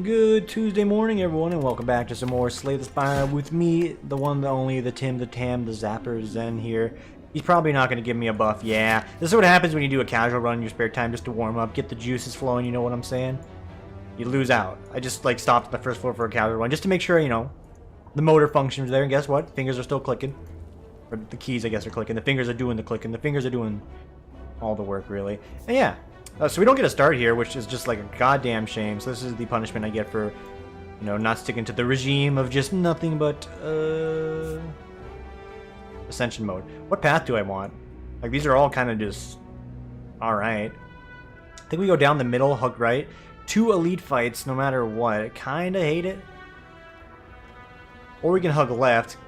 Good Tuesday morning, everyone, and welcome back to some more Slay the Spire with me, the one, the only, the Tim, the Tam, the Zapper Zen here. He's probably not going to give me a buff. Yeah, this is what happens when you do a casual run in your spare time just to warm up, get the juices flowing, you know what I'm saying? You lose out. I just, like, stopped at the first floor for a casual run just to make sure, you know, the motor functions there, and guess what? Fingers are still clicking. Or the keys, I guess, are clicking. The fingers are doing the clicking. The fingers are doing all the work, really. And yeah. So we don't get a start here, which is just like a goddamn shame. So this is the punishment I get for, you know, not sticking to the regime of just nothing but, Ascension mode. What path do I want? Like, these are all kind of just alright. I think we go down the middle, hug right. 2 elite fights, no matter what. Kinda hate it. Or we can hug left.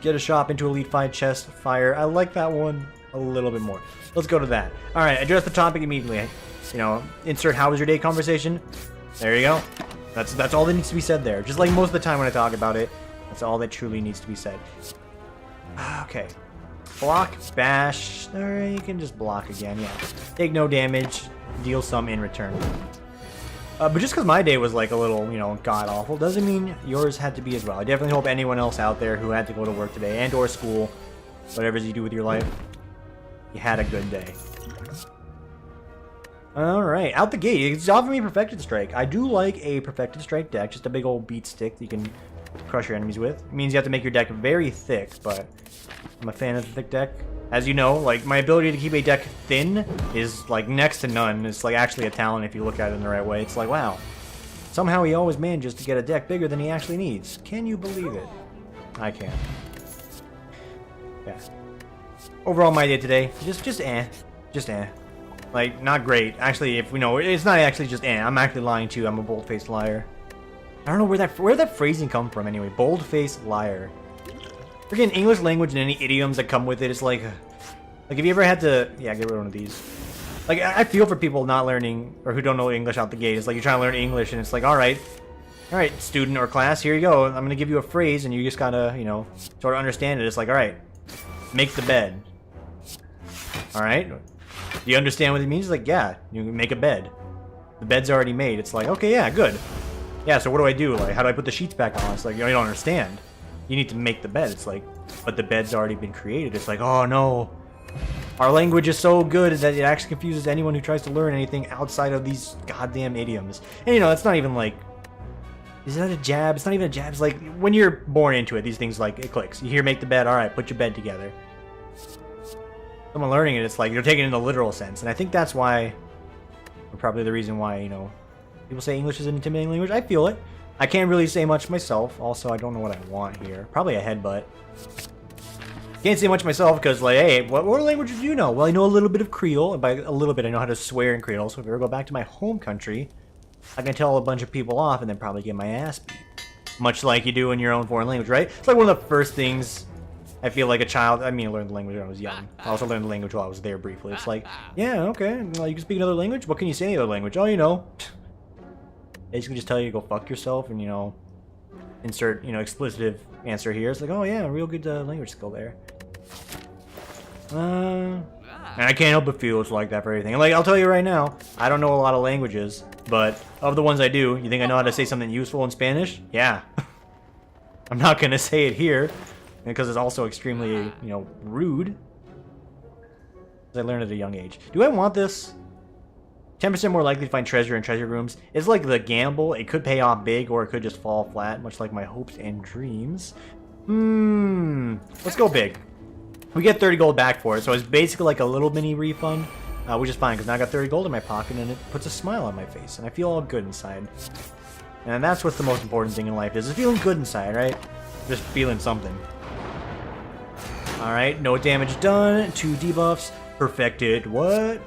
Get a shop into elite fight, chest, fire. I like that one a little bit more. Let's go to that. Alright, address the topic immediately. You know, insert how was your day conversation. There you go. That's all that needs to be said there. Just like most of the time when I talk about it, that's all that truly needs to be said. Okay. Block, bash. Alright, you can just block again, yeah. Take no damage, deal some in return. But just because my day was like a little, you know, god-awful, doesn't mean yours had to be as well. I definitely hope anyone else out there who had to go to work today and or school, whatever you do with your life, you had a good day. Alright, out the gate, it's offering me Perfected Strike. I do like a Perfected Strike deck, just a big old beat stick that you can crush your enemies with. It means you have to make your deck very thick, but I'm a fan of the thick deck. As you know, like, my ability to keep a deck thin is, like, next to none. It's, like, actually a talent if you look at it in the right way. It's like, wow. Somehow he always manages to get a deck bigger than he actually needs. Can you believe it? I can. Yeah. Overall, my day today, just eh. Just eh. Like, not great. Actually, if we know, it's not actually just eh. I'm actually lying too. I'm a bold-faced liar. I don't know where that phrasing come from anyway. Bold-faced liar. Freaking English language and any idioms that come with it is like if you ever had to, yeah, get rid of one of these. Like, I feel for people not learning, or who don't know English out the gate. It's like you're trying to learn English and it's like, alright, student or class, here you go. I'm going to give you a phrase and you just gotta, you know, sort of understand it. It's like, alright, make the bed. Alright? Do you understand what it means? It's like, yeah, you can make a bed. The bed's already made. It's like, okay, yeah, good. Yeah, so what do I do? Like, how do I put the sheets back on? It's like, you know, you don't understand. You need to make the bed. It's like, but the bed's already been created. It's like, oh no. Our language is so good that it actually confuses anyone who tries to learn anything outside of these goddamn idioms. And you know, it's not even like, is that a jab? It's not even a jab. It's like, when you're born into it, these things, like, it clicks. You hear make the bed, alright, put your bed together. Someone learning it, it's like, you're taking it in the literal sense. And I think that's why, or probably the reason why, you know, people say English is an intimidating language. I feel it. I can't really say much myself. Also, I don't know what I want here. Probably a headbutt. Can't say much myself because, like, hey, what languages do you know? Well, I know a little bit of Creole, and by a little bit, I know how to swear in Creole. So if I ever go back to my home country, I can tell a bunch of people off and then probably get my ass beat. Much like you do in your own foreign language, right? It's like one of the first things I feel like a child. I mean, I learned the language when I was young. I also learned the language while I was there briefly. It's like, yeah, okay, well, you can speak another language. What can you say in another language? Oh, you know. They can just tell you to go fuck yourself and, you know, insert, you know, explicitive answer here. It's like, oh yeah, real good language skill there. And I can't help but feel it's like that for everything. And like, I'll tell you right now, I don't know a lot of languages, but of the ones I do, you think I know how to say something useful in Spanish? Yeah. I'm not gonna say it here, because it's also extremely, you know, rude. I learned at a young age. Do I want this? 10% more likely to find treasure in treasure rooms. It's like the gamble. It could pay off big or it could just fall flat, much like my hopes and dreams. Let's go big. We get 30 gold back for it, so it's basically like a little mini refund, which is fine because now I got 30 gold in my pocket and it puts a smile on my face and I feel all good inside. And that's what's the most important thing in life is feeling good inside, right? Just feeling something. Alright, no damage done. 2 debuffs. Perfected. What?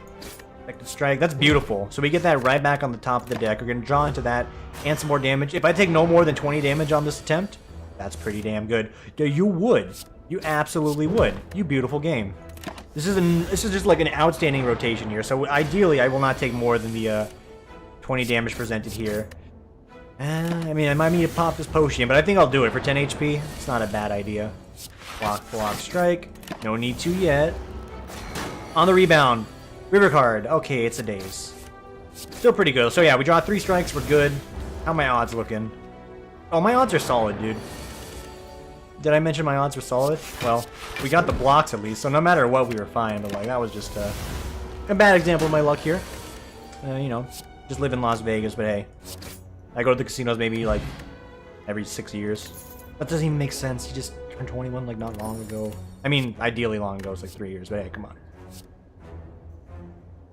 Perfected strike. That's beautiful. So we get that right back on the top of the deck. We're going to draw into that and some more damage. If I take no more than 20 damage on this attempt, that's pretty damn good. You would. You absolutely would. You beautiful game. This is just like an outstanding rotation here. So ideally, I will not take more than the 20 damage presented here. I mean, I might need to pop this potion, but I think I'll do it for 10 HP. It's not a bad idea. Block, strike. No need to yet. On the rebound. River card. Okay, it's a daze. Still pretty good. So yeah, we draw 3 strikes. We're good. How are my odds looking? Oh, my odds are solid, dude. Did I mention my odds were solid? Well, we got the blocks at least, so no matter what, we were fine. But like, that was just a bad example of my luck here. You know, just live in Las Vegas, but hey, I go to the casinos maybe like every 6 years. That doesn't even make sense. You just turned 21 like not long ago. I mean, ideally long ago, it's like 3 years, but hey, come on.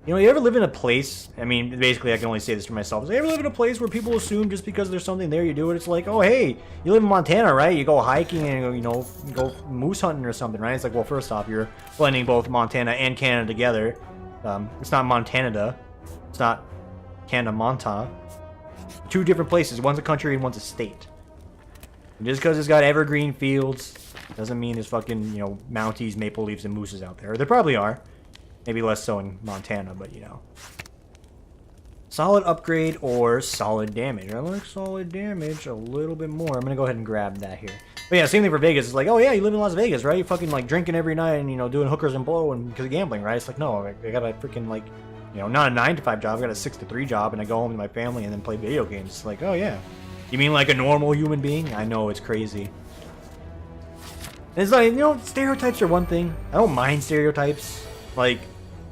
You know, you ever live in a place, I mean, basically I can only say this for myself. You ever live in a place where people assume just because there's something there you do it? It's like, oh, hey, you live in Montana, right? You go hiking and, you know, go moose hunting or something, right? It's like, well, first off, you're blending both Montana and Canada together. It's not Montana. It's not Canada-Montana. 2 different places. One's a country and one's a state. And just because it's got evergreen fields doesn't mean there's fucking, you know, Mounties, maple leaves, and mooses out there. There probably are. Maybe less so in Montana, but you know. Solid upgrade or solid damage. I like solid damage a little bit more. I'm gonna go ahead and grab that here. But yeah, same thing for Vegas. It's like, oh yeah, you live in Las Vegas, right? You fucking like drinking every night and, you know, doing hookers and blow and because of gambling, right? It's like, no, I got a freaking like, you know, not a 9-to-5 job. I got a 6-to-3 job and I go home to my family and then play video games. It's like, oh yeah. You mean like a normal human being? I know, it's crazy. And it's like, you know, stereotypes are one thing. I don't mind stereotypes. Like,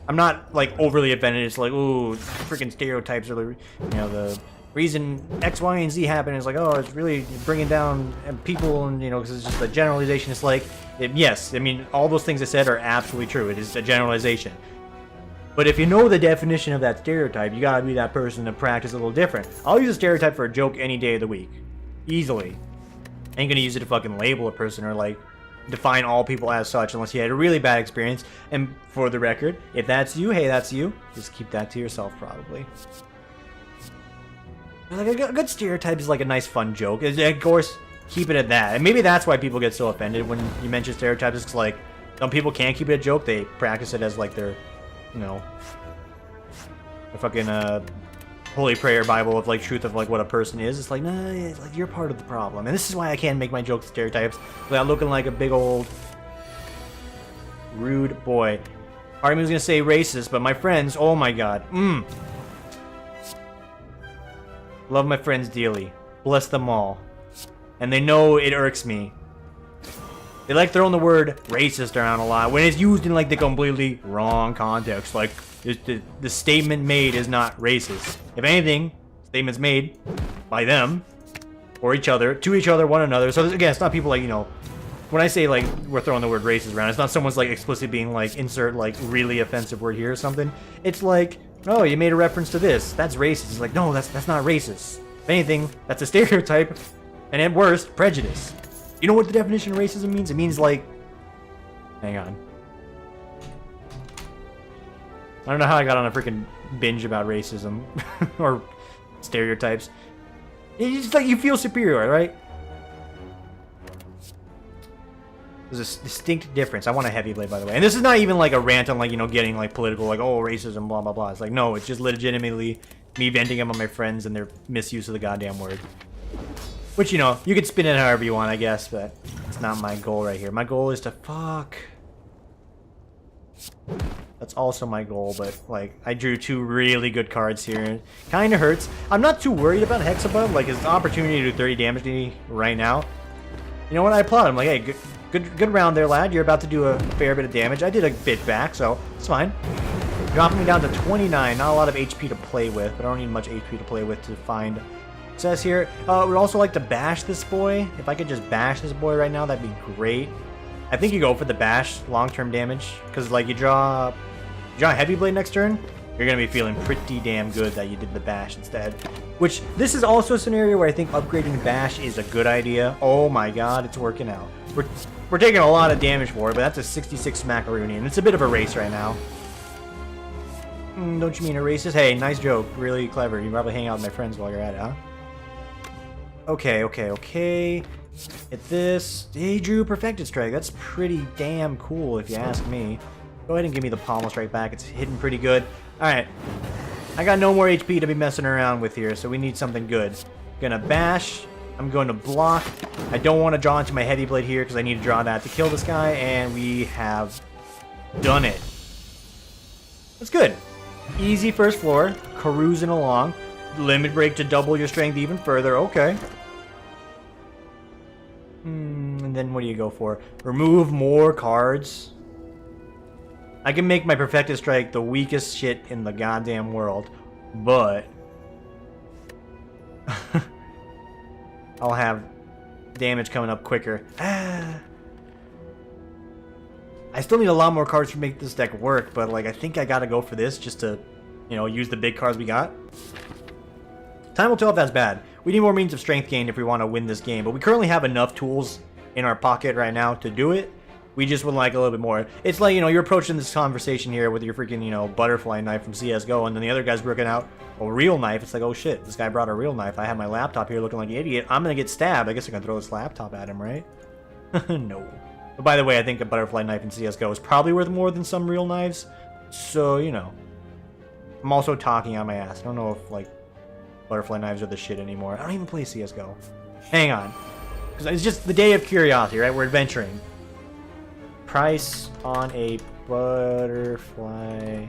I'm not like overly offended. It's like, ooh, freaking stereotypes are the, you know, the reason X, Y, and Z happen. Is like, oh, it's really bringing down people, and you know, because it's just a generalization. It's like, yes, I mean, all those things I said are absolutely true. It is a generalization. But if you know the definition of that stereotype, you gotta be that person to practice a little different. I'll use a stereotype for a joke any day of the week, easily. I ain't gonna use it to fucking label a person or like define all people as such unless you had a really bad experience. And for the record, if that's you, hey, that's you. Just keep that to yourself, probably. Like a good stereotype is like a nice fun joke. Of course, keep it at that. And maybe that's why people get so offended when you mention stereotypes. It's like some people can't keep it a joke. They practice it as like their, you know, their fucking holy prayer Bible of like truth of like what a person is. It's like, nah, it's like you're part of the problem. And this is why I can't make my jokes stereotypes without looking like a big old rude boy. Part of me was gonna say racist, but my friends, oh my god. Love my friends dearly. Bless them all. And they know it irks me. They like throwing the word racist around a lot when it's used in like the completely wrong context. Like the statement made is not racist. If anything, statements made by them or each other, to each other, one another. So again, it's not people like, you know, when I say like we're throwing the word racist around, it's not someone's like explicitly being like insert like really offensive word here or something. It's like, oh, you made a reference to this. That's racist. It's like, no, that's not racist. If anything, that's a stereotype, and at worst, prejudice. You know what the definition of racism means? It means like, hang on. I don't know how I got on a freaking binge about racism or stereotypes. It's just like you feel superior, right? There's a distinct difference. I want a heavy blade, by the way. And this is not even like a rant on like, you know, getting like political, like, oh, racism, blah, blah, blah. It's like, no, it's just legitimately me venting on my friends and their misuse of the goddamn word. Which, you know, you can spin it however you want, I guess, but it's not my goal right here. My goal is to fuck. That's also my goal, but, like, I drew 2 really good cards here. Kind of hurts. I'm not too worried about Hexabub. Like, it's an opportunity to do 30 damage to me right now. You know what? I applaud him. Like, hey, good round there, lad. You're about to do a fair bit of damage. I did a bit back, so it's fine. Dropping me down to 29. Not a lot of HP to play with, but I don't need much HP to play with to find success here. Would also like to bash this boy. If I could just bash this boy right now, that'd be great. I think you go for the bash, long-term damage, because like you draw a heavy blade next turn, you're gonna be feeling pretty damn good that you did the bash instead. Which this is also a scenario where I think upgrading bash is a good idea. Oh my god, it's working out. We're taking a lot of damage for it, but that's a 66 macaroni, and it's a bit of a race right now. Don't you mean a racist? Hey, nice joke, really clever. You probably hang out with my friends while you're at it, huh? Okay. At this, he drew Perfected Strike. That's pretty damn cool if you ask me. Go ahead and give me the Pommel Strike back. It's hitting pretty good. Alright. I got no more HP to be messing around with here, so we need something good. Gonna bash. I'm going to block. I don't want to draw into my Heavy Blade here because I need to draw that to kill this guy, and we have done it. That's good. Easy first floor, cruising along. Limit break to double your strength even further. Okay. And then what do you go for? Remove more cards. I can make my Perfected Strike the weakest shit in the goddamn world, but I'll have damage coming up quicker. I still need a lot more cards to make this deck work, but like I think I gotta go for this just to, you know, use the big cards we got. Time will tell if that's bad. We need more means of strength gain if we want to win this game, but we currently have enough tools in our pocket right now to do it. We just would like a little bit more. It's like, you know, you're approaching this conversation here with your freaking, you know, butterfly knife from CSGO, and then the other guy's working out a real knife. It's like, oh shit, this guy brought a real knife. I have my laptop here looking like an idiot. I'm gonna get stabbed. I guess I can throw this laptop at him, right? No. But by the way, I think a butterfly knife in CSGO is probably worth more than some real knives. So, you know. I'm also talking on my ass. I don't know if, like, butterfly knives are the shit anymore. I don't even play CSGO. Hang on. Because it's just the day of curiosity, right? We're adventuring. Price on a butterfly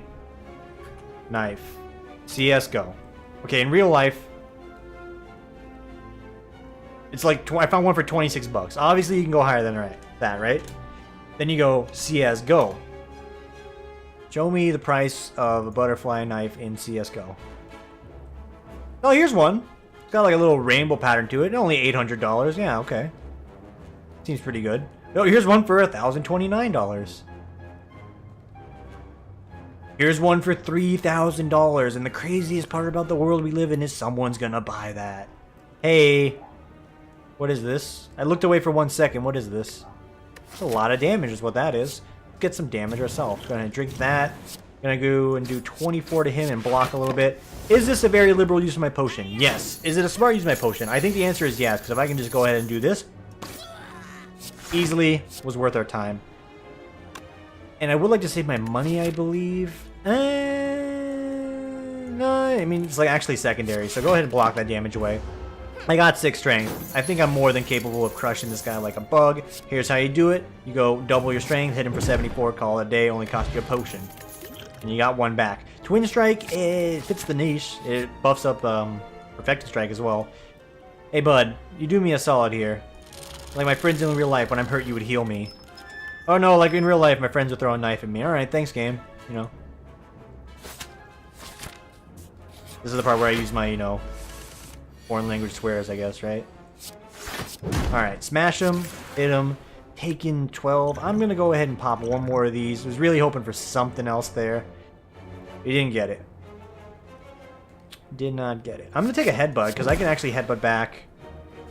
knife. CSGO. Okay, in real life, it's like, I found one for 26 bucks. Obviously, you can go higher than that, right? Then you go CSGO. Show me the price of a butterfly knife in CSGO. Oh, here's one. It's got like a little rainbow pattern to it. Only $800. Yeah, okay. Seems pretty good. Oh, here's one for $1,029. Here's one for $3,000. And the craziest part about the world we live in is someone's gonna buy that. Hey. What is this? I looked away for 1 second. What is this? That's a lot of damage is what that is. Get some damage ourselves. Gonna drink that. Gonna go and do 24 to him and block a little bit. Is this a very liberal use of my potion? Yes. Is it a smart use of my potion? I think the answer is yes, because if I can just go ahead and do this, easily was worth our time. And I would like to save my money, I believe. No, I mean, it's like actually secondary, so go ahead and block that damage away. I got 6 strength. I think I'm more than capable of crushing this guy like a bug. Here's how you do it. You go double your strength, hit him for 74, call it a day, only cost you a potion. And you got 1 back. Twin Strike, it fits the niche. It buffs up Perfected Strike as well. Hey bud, you do me a solid here. Like my friends in real life, when I'm hurt you would heal me. Oh no, like in real life my friends would throw a knife at me. Alright, thanks game. You know. This is the part where I use my, you know, foreign language swears, I guess, right? Alright, smash him, hit him, taking 12. I'm gonna go ahead and pop one more of these. I was really hoping for something else there. You didn't get it. Did not get it. I'm gonna take a headbutt, because I can actually headbutt back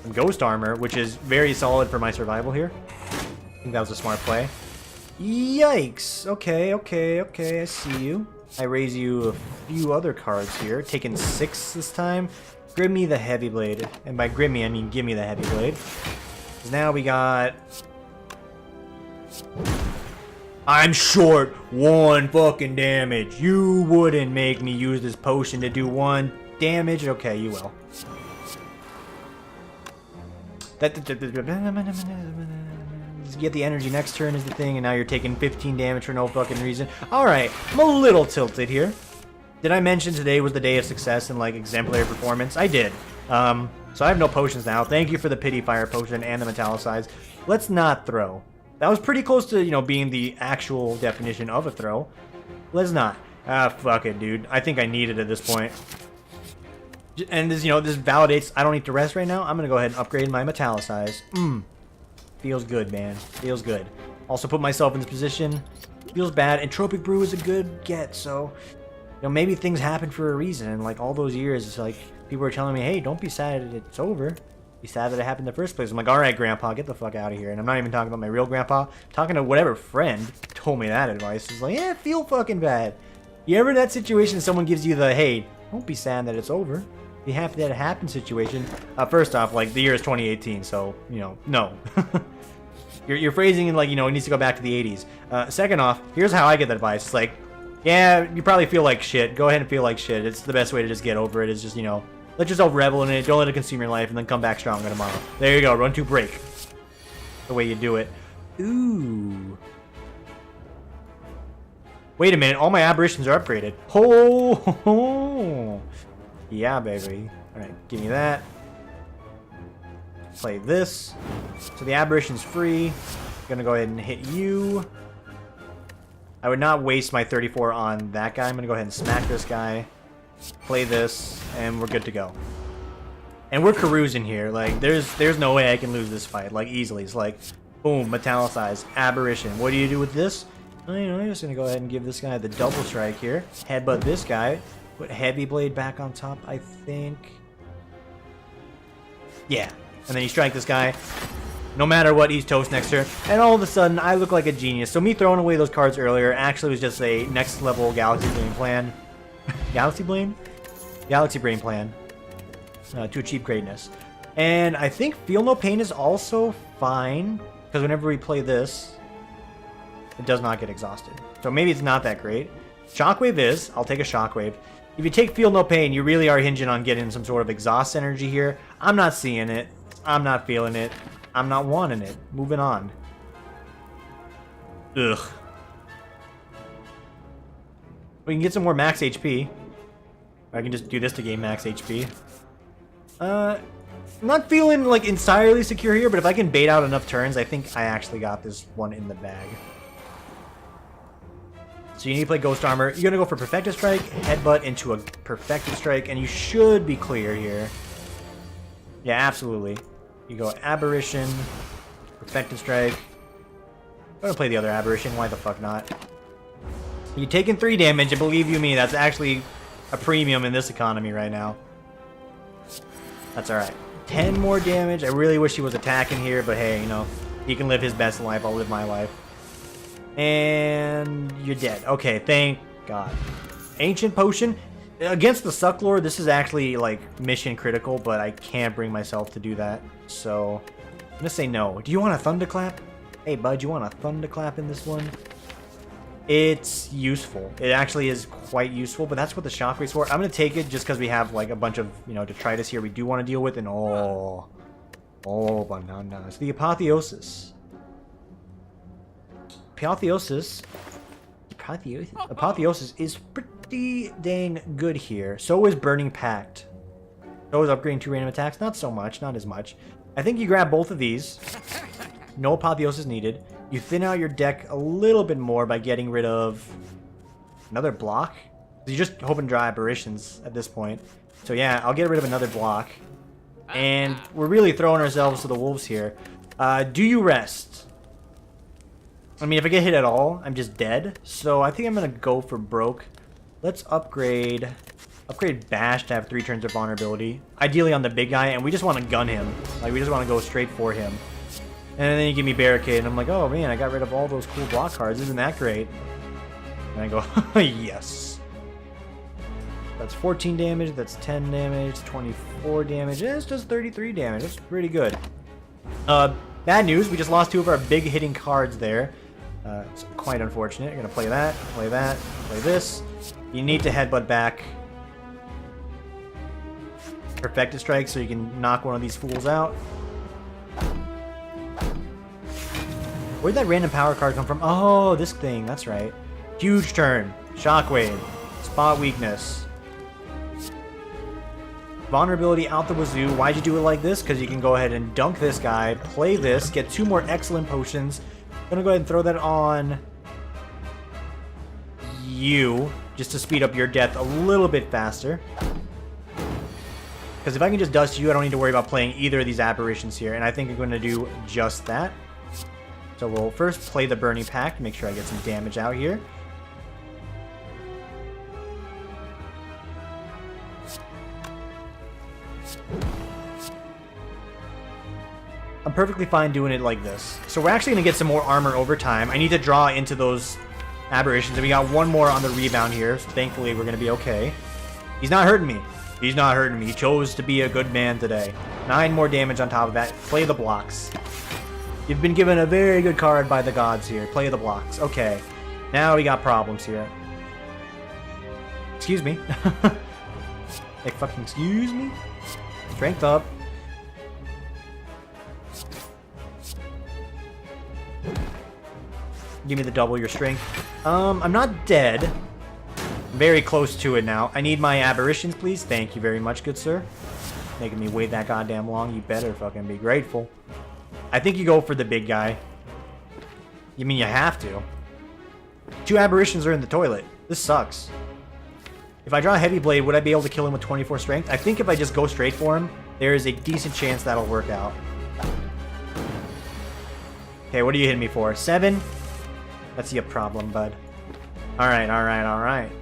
some ghost armor, which is very solid for my survival here. I think that was a smart play. Yikes! Okay, I see you. I raise you a few other cards here, taking 6 this time. Grab me the heavy blade, and by grab me I mean give me the heavy blade. Because now we got... I'm short 1 fucking damage. You wouldn't make me use this potion to do 1 damage? Okay, you will. Get the energy next turn is the thing, and now you're taking 15 damage for no fucking reason. Alright, I'm a little tilted here. Did I mention today was the day of success and like exemplary performance? I did. So I have no potions now. Thank you for the pity fire potion and the metallicize. Let's not throw. That was pretty close to, you know, being the actual definition of a throw. Let's not. Ah, fuck it, dude. I think I need it at this point. And this, you know, this validates I don't need to rest right now. I'm gonna go ahead and upgrade my metallicize. Feels good, man. Feels good. Also put myself in this position. Feels bad. And Tropic Brew is a good get, so... You know, maybe things happen for a reason. And like all those years, it's like people were telling me, hey, don't be sad that it's over. Be sad that it happened in the first place. I'm like, alright, Grandpa, get the fuck out of here. And I'm not even talking about my real grandpa. I'm talking to whatever friend told me that advice. It's like, yeah, feel fucking bad. You ever in that situation someone gives you the, hey, don't be sad that it's over. Be happy that it happened situation. First off, like, the year is 2018, so, you know, no. You're phrasing it like, you know, it needs to go back to the 80s. Second off, here's how I get that advice. It's like, yeah, you probably feel like shit. Go ahead and feel like shit. It's the best way to just get over it is just, you know, let yourself revel in it. Don't let it consume your life, and then come back stronger tomorrow. There you go. Run to break. The way you do it. Ooh. Wait a minute, all my aberrations are upgraded. Ho, ho, ho. Yeah, baby. Alright, give me that. Play this. So the aberration's free. Gonna go ahead and hit you. I would not waste my 34 on that guy. I'm gonna go ahead and smack this guy. Play this, and we're good to go. And we're carousing here. Like, there's no way I can lose this fight. Like, easily. It's like, boom, metallicize, aberration. What do you do with this? Well, you know, I'm just gonna go ahead and give this guy the double strike here. Headbutt this guy. Put heavy blade back on top, I think. Yeah. And then you strike this guy. No matter what, he's toast next turn. And all of a sudden, I look like a genius. So me throwing away those cards earlier actually was just a next level Galaxy Brain plan. Galaxy Brain? Galaxy Brain plan. To achieve greatness. And I think Feel No Pain is also fine. Because whenever we play this, it does not get exhausted. So maybe it's not that great. Shockwave is. I'll take a Shockwave. If you take Feel No Pain, you really are hinging on getting some sort of exhaust energy here. I'm not seeing it. I'm not feeling it. I'm not wanting it. Moving on. Ugh. We can get some more max HP. I can just do this to gain max HP. I'm not feeling like entirely secure here, but if I can bait out enough turns, I think I actually got this one in the bag. So you need to play Ghost Armor. You're gonna go for Perfected Strike, Headbutt into a Perfected Strike, and you should be clear here. Yeah, absolutely. You go Aberration, Perfected Strike. I'm gonna play the other Aberration, why the fuck not? You're taking 3 damage, and believe you me, that's actually a premium in this economy right now. That's alright. 10 more damage. I really wish he was attacking here, but hey, you know, he can live his best life, I'll live my life. And you're dead. Okay, thank God. Ancient Potion. Against the Sucklord, this is actually, like, mission critical, but I can't bring myself to do that. So, I'm gonna say no. Do you want a Thunderclap? Hey, bud, you want a Thunderclap in this one? It's useful. It actually is quite useful, but that's what the Shockwave's for. I'm gonna take it just because we have, like, a bunch of, you know, detritus here we do want to deal with, and oh, bananas. The Apotheosis. Apotheosis is pretty dang good here. So is Burning Pact. So is upgrading 2 random attacks. Not so much, not as much. I think you grab both of these. No Apotheosis needed. You thin out your deck a little bit more by getting rid of another block. You're just hoping to draw aberrations at this point. So yeah, I'll get rid of another block. And we're really throwing ourselves to the wolves here. Do you rest? I mean, if I get hit at all, I'm just dead. So I think I'm going to go for broke. Let's upgrade Bash to have 3 turns of vulnerability. Ideally on the big guy, and we just want to gun him. Like, we just want to go straight for him. And then you give me Barricade, and I'm like, oh man, I got rid of all those cool block cards. Isn't that great? And I go, yes. That's 14 damage, that's 10 damage, 24 damage. It's just 33 damage. That's pretty good. Bad news, we just lost 2 of our big hitting cards there. It's quite unfortunate. You're gonna play that, play this. You need to headbutt back. Perfected Strike so you can knock one of these fools out. Where'd that random power card come from? Oh, this thing, that's right. Huge turn. Shockwave. Spot weakness. Vulnerability out the wazoo. Why'd you do it like this? Because you can go ahead and dunk this guy, play this, get 2 more excellent potions. I'm gonna go ahead and throw that on you, just to speed up your death a little bit faster. Because if I can just dust you, I don't need to worry about playing either of these aberrations here, and I think I'm going to do just that. So we'll first play the Burning Pact, make sure I get some damage out here. I'm perfectly fine doing it like this. So we're actually going to get some more armor over time. I need to draw into those aberrations, and we got 1 more on the rebound here, so thankfully we're going to be okay. He's not hurting me. He's not hurting me. He chose to be a good man today. 9 more damage on top of that. Play the blocks. You've been given a very good card by the gods here. Play the blocks. Okay. Now we got problems here. Excuse me. Like, fucking excuse me? Strength up. Give me the double your strength. I'm not dead. I'm very close to it now. I need my aberrations, please. Thank you very much, good sir. Making me wait that goddamn long. You better fucking be grateful. I think you go for the big guy. You mean you have to? 2 aberrations are in the toilet. This sucks. If I draw a heavy blade, would I be able to kill him with 24 strength? I think if I just go straight for him, there is a decent chance that'll work out. Okay, what are you hitting me for? 7? That's your problem, bud. Alright, alright, alright.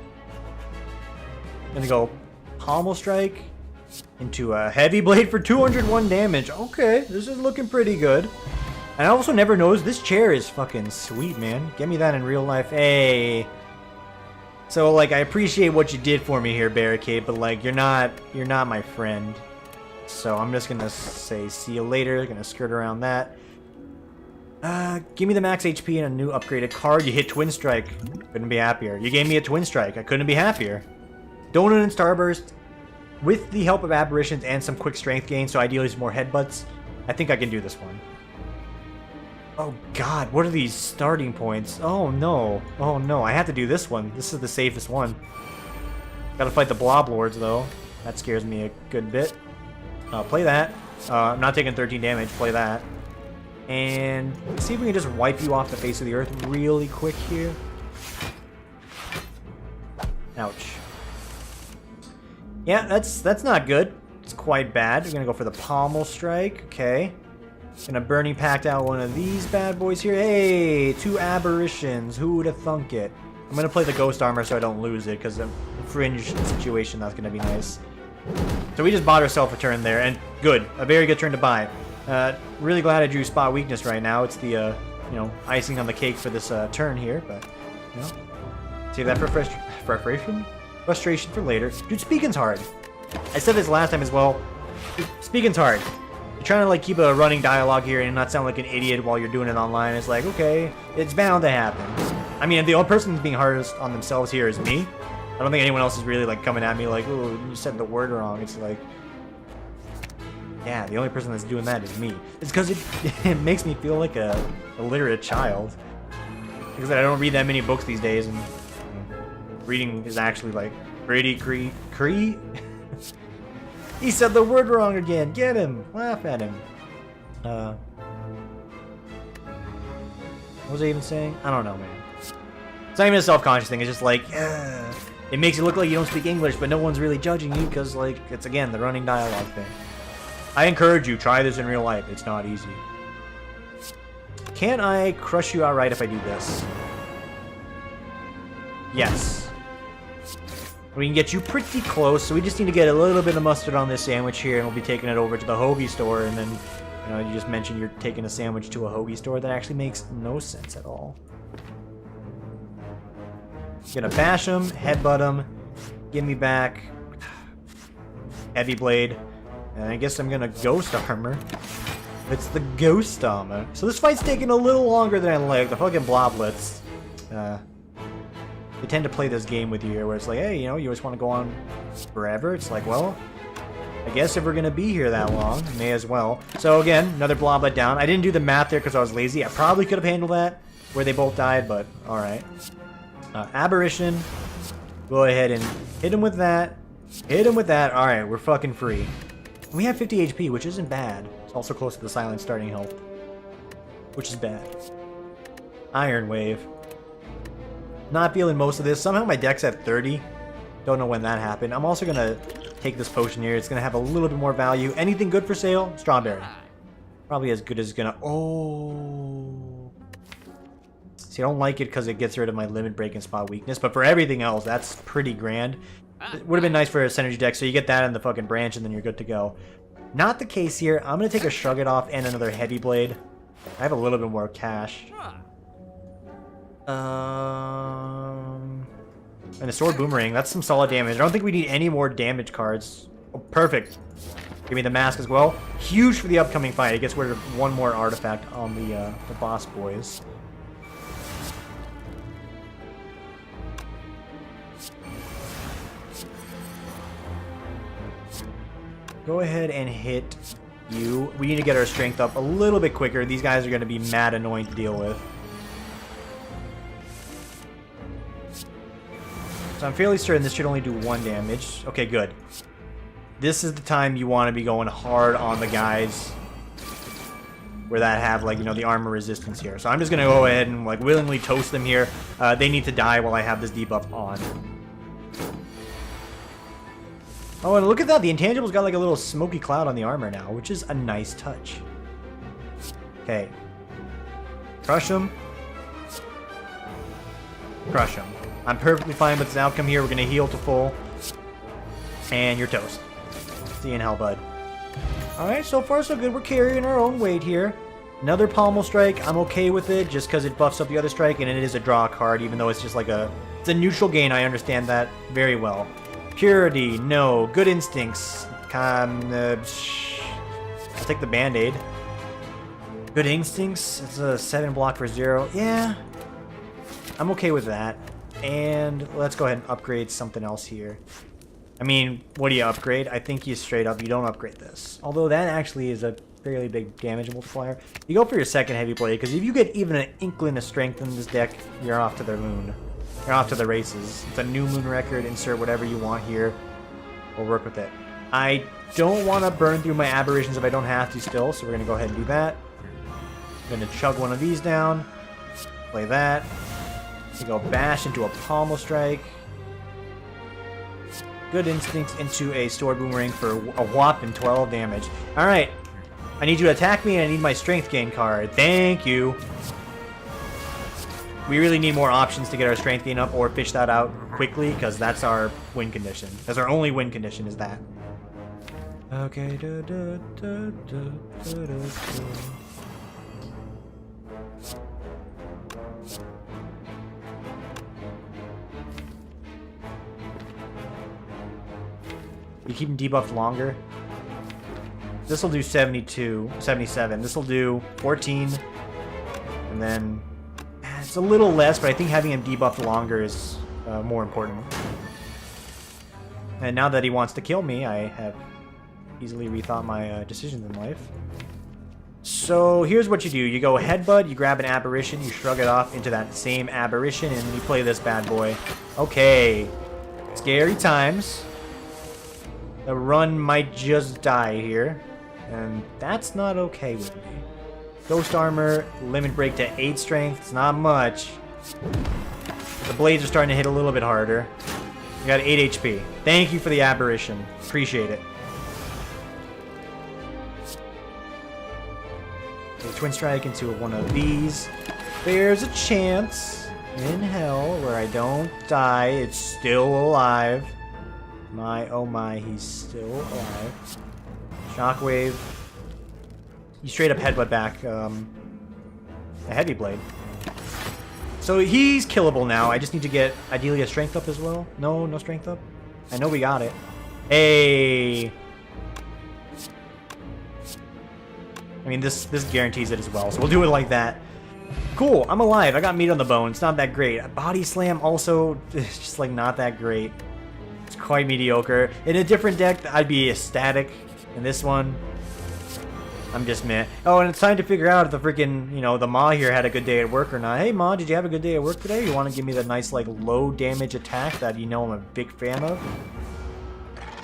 Gonna go pommel strike into a heavy blade for 201 damage. Okay, this is looking pretty good. And I also never noticed this chair is fucking sweet, man. Get me that in real life. Hey. So, like, I appreciate what you did for me here, Barricade, but, like, you're not my friend. So I'm just gonna say see you later. Gonna skirt around that. Give me the max HP and a new upgraded card. You hit Twin Strike. Couldn't be happier. You gave me a Twin Strike. I couldn't be happier. Donut and Starburst. With the help of aberrations and some quick strength gain, so ideally some more headbutts, I think I can do this one. Oh god, what are these starting points? Oh no. Oh no, I have to do this one. This is the safest one. Gotta fight the Blob Lords though. That scares me a good bit. Play that. I'm not taking 13 damage. Play that. And let's see if we can just wipe you off the face of the earth really quick here. Ouch. Yeah, that's not good. It's quite bad. We're gonna go for the pommel strike. Okay. Gonna Burning Pact out one of these bad boys here. Hey, 2 aberrations. Who would have thunk it? I'm gonna play the ghost armor so I don't lose it, because a fringe situation, that's gonna be nice. So we just bought ourselves a turn there, and good. A very good turn to buy. Really glad I drew spot weakness right now. It's the, you know, icing on the cake for this turn here, but, you know. Save that for frustration for later. Dude, speaking's hard. I said this last time as well. Dude, speaking's hard. You're trying to, like, keep a running dialogue here and not sound like an idiot while you're doing it online. It's like, okay, it's bound to happen. I mean, the only person being hardest on themselves here is me. I don't think anyone else is really, like, coming at me like, oh, you said the word wrong. It's like, yeah, the only person that's doing that is me. It's because it makes me feel like a illiterate child. Because I don't read that many books these days, and reading is actually, like, pretty Cree. He said the word wrong again. Get him. Laugh at him. What was I even saying? I don't know, man. It's not even a self-conscious thing. It's just like, it makes it look like you don't speak English, but no one's really judging you because, like, it's, again, the running dialogue thing. I encourage you, try this in real life. It's not easy. Can I crush you outright if I do this? Yes. We can get you pretty close, so we just need to get a little bit of mustard on this sandwich here, and we'll be taking it over to the hoagie store, and then, you know, you just mentioned you're taking a sandwich to a hoagie store. That actually makes no sense at all. Gonna bash him, headbutt him, give me back heavy blade, and I guess I'm gonna ghost armor. It's the ghost armor. So this fight's taking a little longer than I like. The fucking bloblets, they tend to play this game with you here where it's like, hey, you know, you just want to go on forever. It's like, well, I guess if we're gonna be here that long, may as well. So again, another bloblet down. I didn't do the math there because I was lazy. I probably could have handled that where they both died, but all right. Aberration. Go ahead and hit him with that. Hit him with that. All right, we're fucking free. We have 50 HP, which isn't bad. It's also close to the silent starting health, which is bad. Iron Wave. Not feeling most of this. Somehow my deck's at 30. Don't know when that happened. I'm also gonna take this potion here. It's gonna have a little bit more value. Anything good for sale? Strawberry. Probably as good as it's gonna... Oh. See, I don't like it because it gets rid of my limit break and spot weakness, but for everything else, that's pretty grand. It would have been nice for a synergy deck, so you get that in the fucking branch and then you're good to go. Not the case here. I'm gonna take a Shrug It Off and another Heavy Blade. I have a little bit more cash. And a Sword Boomerang. That's some solid damage. I don't think we need any more damage cards. Oh, perfect. Give me the mask as well. Huge for the upcoming fight. It gets rid of one more artifact on the boss boys. Go ahead and hit you. We need to get our strength up a little bit quicker. These guys are going to be mad annoying to deal with. So I'm fairly certain this should only do 1 damage. Okay, good. This is the time you want to be going hard on the guys where that have, like, you know, the armor resistance here. So I'm just going to go ahead and, like, willingly toast them here. They need to die while I have this debuff on. Oh, and look at that. The Intangible's got, like, a little smoky cloud on the armor now, which is a nice touch. Okay. Crush him. Crush him. I'm perfectly fine with this outcome here. We're going to heal to full. And you're toast. See you in hell, bud. Alright, so far so good. We're carrying our own weight here. Another Pommel Strike. I'm okay with it just because it buffs up the other strike, and it is a draw card, even though it's just like a... It's a neutral gain. I understand that very well. Purity. No. Good Instincts. I'll take the Band-Aid. Good Instincts. It's a 7 block for 0. Yeah. I'm okay with that. And let's go ahead and upgrade something else here. I mean, what do you upgrade? I think you straight up, you don't upgrade this. Although that actually is a fairly big damage multiplier. You go for your second heavy blade, because if you get even an inkling of strength in this deck, you're off to the moon. You're off to the races. It's a new moon record. Insert whatever you want here. We'll work with it. I don't want to burn through my aberrations if I don't have to still, so we're going to go ahead and do that. I'm going to chug one of these down. Play that. We go bash into a Pommel Strike. Good Instincts into a Sword Boomerang for a whopping 12 damage. Alright. I need you to attack me, and I need my Strength Gain card. Thank you. We really need more options to get our Strength Gain up or fish that out quickly, because that's our win condition. That's our only win condition, is that. Okay. You keep him debuffed longer. This will do 72, 77. This will do 14. And then it's a little less, but I think having him debuffed longer is more important. And now that he wants to kill me, I have easily rethought my decisions in life. So here's what you do. You go Headbutt, you grab an Aberration, you shrug it off into that same Aberration, and you play this bad boy. Okay. Scary times. The run might just die here, and that's not okay with me. Ghost Armor, Limit Break to 8 Strength, it's not much. The blades are starting to hit a little bit harder. You got 8 HP. Thank you for the Aberration. Appreciate it. Okay, Twin Strike into one of these. There's a chance in hell where I don't die. It's still alive. My, oh my, he's still alive. Shockwave. You straight up headbutt back a heavy blade. So he's killable now. I just need to get, ideally, a strength up as well. No, no strength up. I know we got it. Hey. I mean, this guarantees it as well, so we'll do it like that. Cool, I'm alive. I got meat on the bone. It's not that great. A body slam also, it's just like not that great. It's quite mediocre. In a different deck, I'd be ecstatic. In this one, I'm just meh. Oh, and it's time to figure out if the freaking, you know, the Ma here had a good day at work or not. Hey, Ma, did you have a good day at work today? You want to give me the nice, like, low damage attack that you know I'm a big fan of?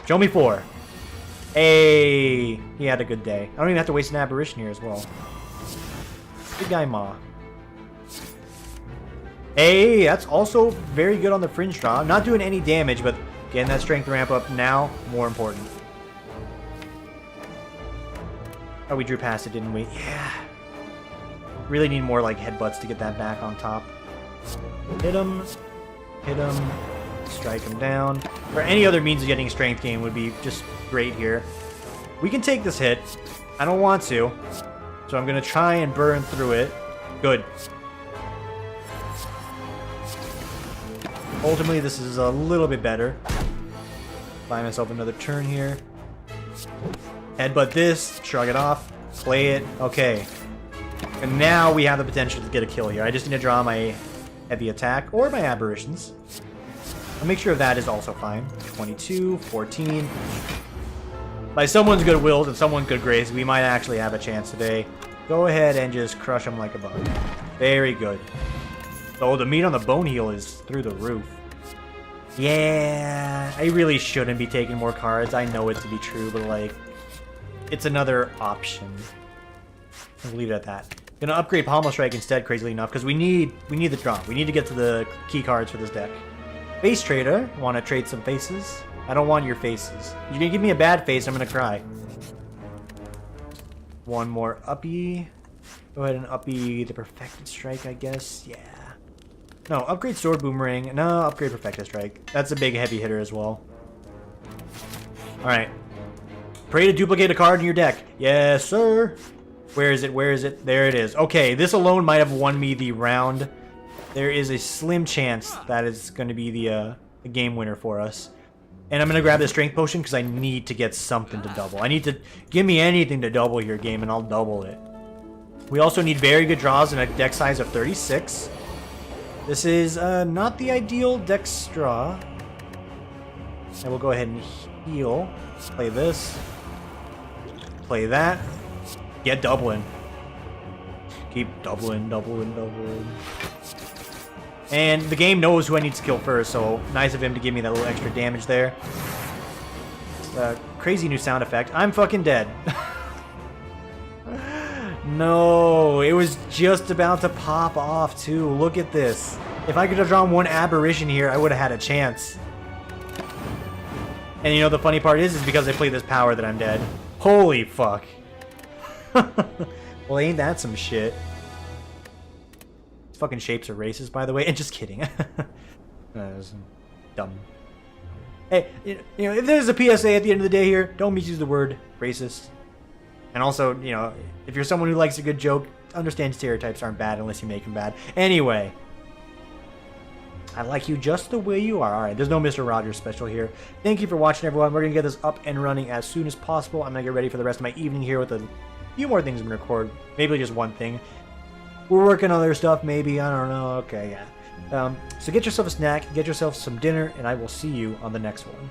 Show me 4. Hey, he had a good day. I don't even have to waste an Aberration here as well. Good guy, Ma. Hey, that's also very good on the Fringe draw. I'm not doing any damage, but getting that strength ramp up now, more important. Oh, we drew past it, didn't we? Yeah. Really need more, like, headbutts to get that back on top. Hit him. Hit him. Strike him down. Or any other means of getting strength gain would be just great here. We can take this hit. I don't want to. So I'm going to try and burn through it. Good. Ultimately, this is a little bit better. Buy myself another turn here. Headbutt this, shrug it off, play it. Okay. And now we have the potential to get a kill here. I just need to draw my heavy attack or my aberrations. I'll make sure that is also fine. 22, 14. By someone's good wills and someone's good grace, we might actually have a chance today. Go ahead and just crush them like a bug. Very good. Oh, the meat on the bone heal is through the roof. Yeah, I really shouldn't be taking more cards. I know it to be true, but like, it's another option. I'll leave it at that. Gonna upgrade Pommel Strike instead, crazily enough, because we need the drop. We need to get to the key cards for this deck. Face Trader, want to trade some faces? I don't want your faces. You're gonna give me a bad face, I'm gonna cry. One more uppy. Go ahead and uppy the Perfected Strike, I guess. Yeah. No, upgrade Sword Boomerang. No, upgrade Perfected Strike. That's a big heavy hitter as well. Alright. Pray to duplicate a card in your deck. Yes, sir. Where is it? Where is it? There it is. Okay, this alone might have won me the round. There is a slim chance that is going to be the game winner for us. And I'm going to grab the Strength Potion because I need to get something to double. I need to... Give me anything to double here, game, and I'll double it. We also need very good draws and a deck size of 36. This is not the ideal deck draw. And we'll go ahead and heal. Play this. Play that. Get doubling. Keep doubling, doubling, doubling. And the game knows who I need to kill first, so nice of him to give me that little extra damage there. Crazy new sound effect. I'm fucking dead. No, it was just about to pop off too. Look at this. If I could have drawn one aberration here, I would have had a chance. And you know the funny part is because I played this power that I'm dead. Holy fuck. Well, ain't that some shit? Fucking shapes are racist, by the way. And just kidding. That's dumb. Hey, you know, if there's a PSA at the end of the day here, don't misuse the word racist. And also, you know, if you're someone who likes a good joke, understand stereotypes aren't bad unless you make them bad. Anyway. I like you just the way you are. Alright, there's no Mr. Rogers special here. Thank you for watching, everyone. We're going to get this up and running as soon as possible. I'm going to get ready for the rest of my evening here with a few more things I'm going to record. Maybe just one thing. We're working on other stuff, maybe. I don't know. Okay, yeah. So get yourself a snack, get yourself some dinner, and I will see you on the next one.